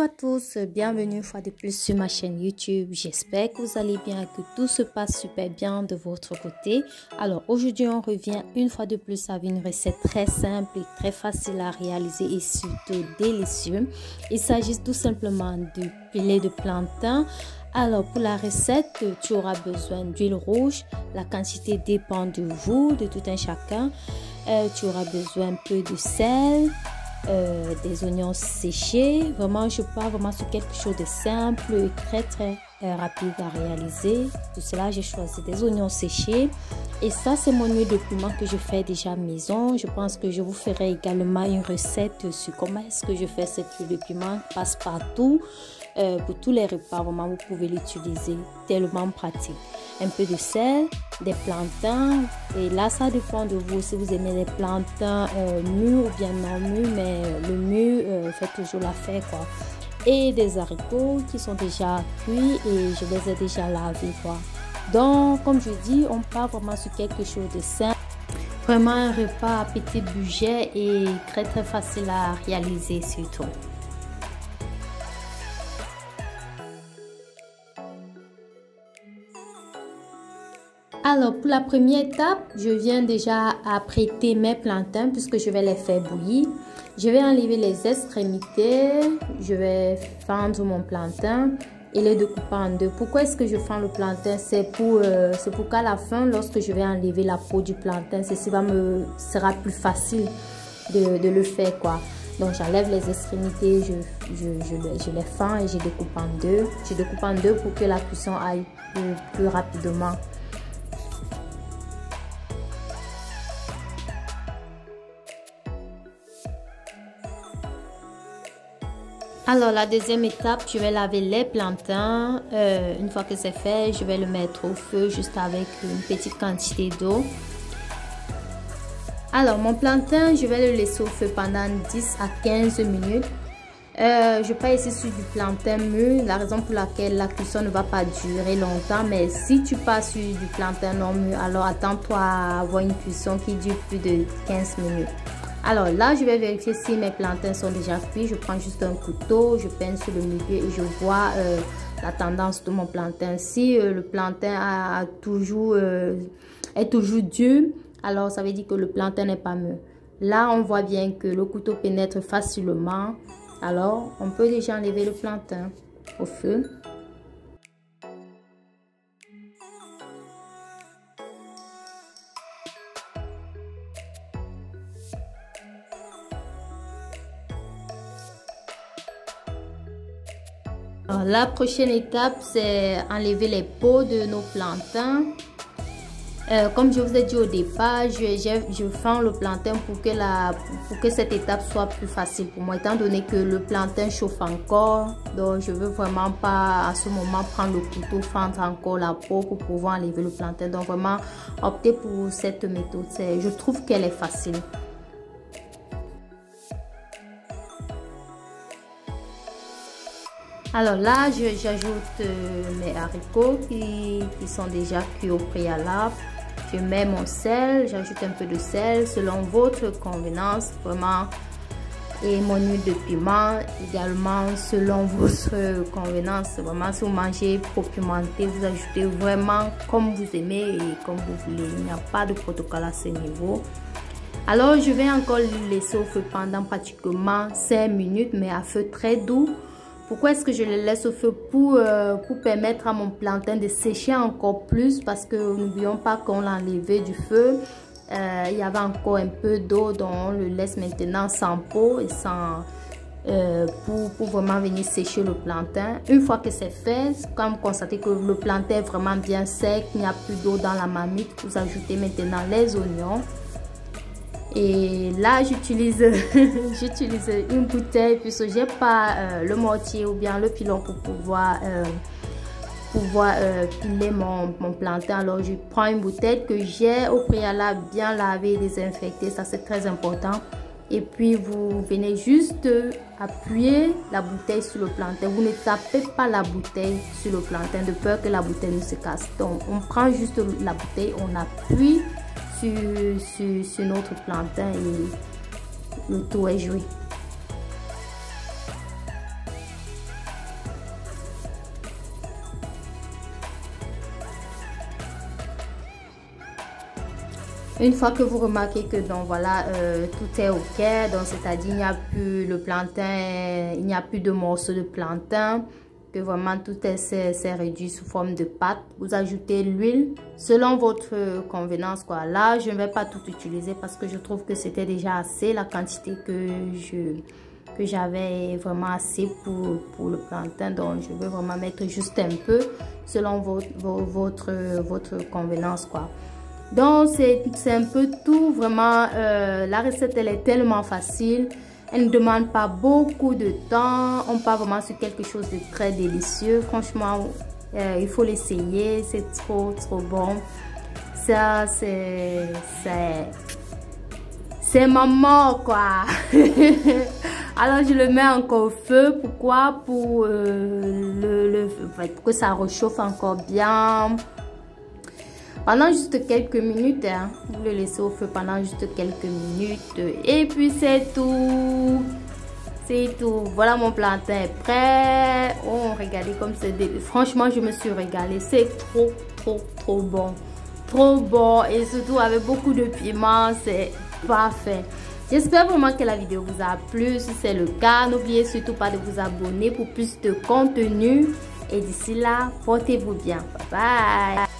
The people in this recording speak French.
à tous, bienvenue une fois de plus sur ma chaîne YouTube. J'espère que vous allez bien et que tout se passe super bien de votre côté. Alors aujourd'hui on revient une fois de plus avec une recette très simple et très facile à réaliser et surtout délicieux. Il s'agit tout simplement du filet de plantain. Alors pour la recette, tu auras besoin d'huile rouge. La quantité dépend de vous, de tout un chacun. Tu auras besoin un peu de sel. Des oignons séchés. Vraiment, je pars vraiment sur quelque chose de simple et très rapide à réaliser. Pour cela, j'ai choisi des oignons séchés. Et ça, c'est mon huile de piment que je fais déjà maison. Je pense que je vous ferai également une recette sur comment est-ce que je fais cette huile de piment. Passe partout. Pour tous les repas, vraiment, vous pouvez l'utiliser. Tellement pratique. Un peu de sel, des plantains. Et là, ça dépend de vous. Si vous aimez les plantains mûrs ou bien non mûrs. Mais le mûr fait toujours l'affaire, quoi. Et des haricots qui sont déjà cuits et je les ai déjà lavés, quoi. Donc, comme je dis, on part vraiment sur quelque chose de simple. Vraiment un repas à petit budget et très facile à réaliser surtout. Alors, pour la première étape, je viens déjà apprêter mes plantains puisque je vais les faire bouillir. Je vais enlever les extrémités, je vais fendre mon plantain et le découper en deux. Pourquoi est-ce que je fends le plantain? C'est pour qu'à la fin, lorsque je vais enlever la peau du plantain, ceci sera plus facile de le faire, quoi. Donc j'enlève les extrémités, je les fends et je découpe en deux. Je découpe en deux pour que la cuisson aille plus rapidement. Alors la deuxième étape, je vais laver les plantains. Une fois que c'est fait, je vais le mettre au feu juste avec une petite quantité d'eau. Alors mon plantain, je vais le laisser au feu pendant 10 à 15 minutes. Je pars ici sur du plantain mûr, la raison pour laquelle la cuisson ne va pas durer longtemps. Mais si tu pars sur du plantain non mûr, alors attends-toi à avoir une cuisson qui dure plus de 15 minutes. Alors là, je vais vérifier si mes plantains sont déjà cuits. Je prends juste un couteau, je peine sur le milieu et je vois la tendance de mon plantain. Si le plantain est toujours dur, alors ça veut dire que le plantain n'est pas mûr. Là, on voit bien que le couteau pénètre facilement. Alors, on peut déjà enlever le plantain au feu. Alors, la prochaine étape, c'est enlever les peaux de nos plantains. Comme je vous ai dit au départ, je fends le plantain pour que cette étape soit plus facile pour moi, étant donné que le plantain chauffe encore. Donc, je ne veux vraiment pas à ce moment prendre le couteau, fendre encore la peau pour pouvoir enlever le plantain. Donc, vraiment, opter pour cette méthode. Je trouve qu'elle est facile. Alors là, j'ajoute mes haricots qui sont déjà cuits au préalable. Je mets mon sel, j'ajoute un peu de sel selon votre convenance, vraiment. Et mon huile de piment également selon votre convenance. Vraiment, si vous mangez trop pimenté, vous ajoutez vraiment comme vous aimez et comme vous voulez. Il n'y a pas de protocole à ce niveau. Alors, je vais encore le laisser au feu pendant pratiquement 5 minutes, mais à feu très doux. Pourquoi est-ce que je le laisse au feu? Pour permettre à mon plantain de sécher encore plus, parce que n'oublions pas qu'on l'a enlevé du feu. Il y avait encore un peu d'eau, donc on le laisse maintenant sans peau et pour vraiment venir sécher le plantain. Une fois que c'est fait, quand vous constatez que le plantain est vraiment bien sec, il n'y a plus d'eau dans la marmite, vous ajoutez maintenant les oignons. Et là, j'utilise une bouteille puisque j'ai pas le mortier ou bien le pilon pour pouvoir piler mon plantain. Alors, je prends une bouteille que j'ai au préalable bien lavée et désinfectée. Ça, c'est très important. Et puis, vous venez juste appuyer la bouteille sur le plantain. Vous ne tapez pas la bouteille sur le plantain de peur que la bouteille ne se casse. Donc, on prend juste la bouteille, on appuie sur notre plantain et le tout est joué. Une fois que vous remarquez que donc voilà tout est ok, donc c'est-à-dire il n'y a plus le plantain, il n'y a plus de morceaux de plantain, que vraiment tout s'est réduit sous forme de pâte, vous ajoutez l'huile selon votre convenance quoi. Là je ne vais pas tout utiliser parce que je trouve que c'était déjà assez la quantité que j'avais vraiment assez pour le plantain, donc je vais vraiment mettre juste un peu selon votre convenance quoi. Donc c'est un peu tout vraiment. La recette elle est tellement facile, elle ne demande pas beaucoup de temps, on part vraiment sur quelque chose de très délicieux. Franchement il faut l'essayer, c'est trop bon. Ça c'est maman quoi. Alors je le mets encore au feu. Pourquoi? Pour que ça réchauffe encore bien pendant juste quelques minutes, hein. Vous le laissez au feu pendant juste quelques minutes et puis c'est tout. C'est tout. Voilà, mon plantain est prêt. Oh, regardez comme c'est délicieux. Franchement, je me suis régalée. C'est trop bon. Trop bon et surtout avec beaucoup de piment. C'est parfait. J'espère vraiment que la vidéo vous a plu. Si c'est le cas, n'oubliez surtout pas de vous abonner pour plus de contenu. Et d'ici là, portez-vous bien. Bye bye.